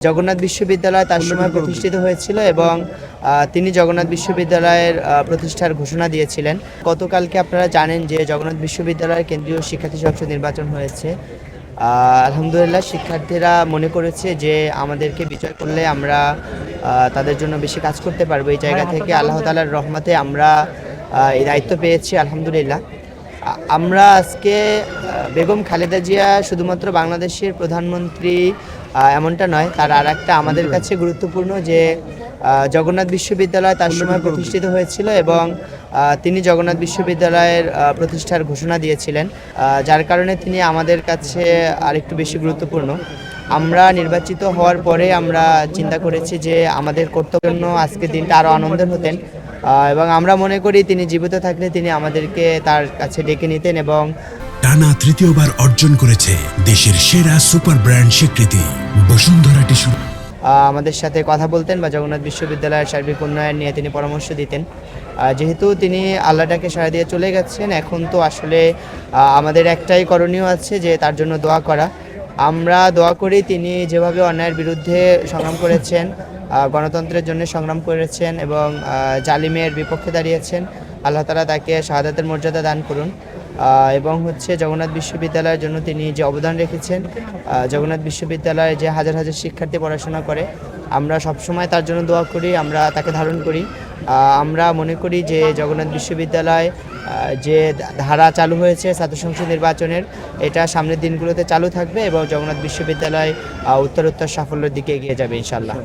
জগন্নাথ বিশ্ববিদ্যালয় তার সময় প্রতিষ্ঠিত হয়েছিল এবং তিনি জগন্নাথ বিশ্ববিদ্যালয়ের প্রতিষ্ঠার ঘোষণা দিয়েছিলেন। গতকালকে আপনারা জানেন যে জগন্নাথ বিশ্ববিদ্যালয়ের কেন্দ্রীয় শিক্ষার্থী সংসদ নির্বাচন হয়েছে। আলহামদুলিল্লাহ শিক্ষার্থীরা মনে করেছে যে আমাদেরকে বিজয় করলে আমরা তাদের জন্য বেশি কাজ করতে পারবো। এই জায়গা থেকে আল্লাহ তাআলার রহমতে আমরা এই দায়িত্ব পেয়েছি আলহামদুলিল্লাহ। আমরা আজকে বেগম খালেদা জিয়া শুধুমাত্র বাংলাদেশের প্রধানমন্ত্রী এমনটা নয়, তার আর একটা আমাদের কাছে গুরুত্বপূর্ণ যে জগন্নাথ বিশ্ববিদ্যালয় তার সময় প্রতিষ্ঠিত হয়েছিল এবং তিনি জগন্নাথ বিশ্ববিদ্যালয়ের প্রতিষ্ঠার ঘোষণা দিয়েছিলেন, যার কারণে তিনি আমাদের কাছে আরেকটু বেশি গুরুত্বপূর্ণ। আমরা নির্বাচিত হওয়ার পরে আমরা চিন্তা করেছি যে আমাদের কর্তব্য আজকের দিনটা আরও আনন্দের হতেন এবং আমরা মনে করি তিনি জীবিত থাকলে তিনি আমাদেরকে তার কাছে ডেকে নিতেন এবং টানা তৃতীয়বার অর্জন করেছে দেশের সেরা সুপার ব্র্যান্ড স্বীকৃতি বসুন্ধরা টিস্যু। আমাদের সাথে কথা বলতেন বা জগন্নাথ বিশ্ববিদ্যালয়ের সার্বিক উন্নয়ন নিয়ে তিনি পরামর্শ দিতেন। যেহেতু তিনি আল্লাহটাকে সাড়া দিয়ে চলে গেছেন, এখন তো আসলে আমাদের একটাই করণীয় আছে যে তার জন্য দোয়া করা। আমরা দোয়া করি তিনি যেভাবে অন্যায়ের বিরুদ্ধে সংগ্রাম করেছেন, গণতন্ত্রের জন্য সংগ্রাম করেছেন এবং জালিমের বিপক্ষে দাঁড়িয়েছেন, আল্লাহ তাআলা তাকে শাহাদাতের মর্যাদা দান করুন এবং জগন্নাথ বিশ্ববিদ্যালয়ের জন্য তিনি যে অবদান রেখেছেন, জগন্নাথ বিশ্ববিদ্যালয়ে যে হাজার হাজার শিক্ষার্থী পড়াশোনা করে, আমরা সবসময় তার জন্য দোয়া করি, আমরা তাকে ধারণ করি। আমরা মনে করি যে জগন্নাথ বিশ্ববিদ্যালয় যে ধারা চালু হয়েছে ছাত্র সংসদ নির্বাচনের, এটা সামনের দিনগুলোতে চালু থাকবে এবং জগন্নাথ বিশ্ববিদ্যালয় উত্তরোত্তর সাফল্যের দিকে এগিয়ে যাবে ইনশাআল্লাহ।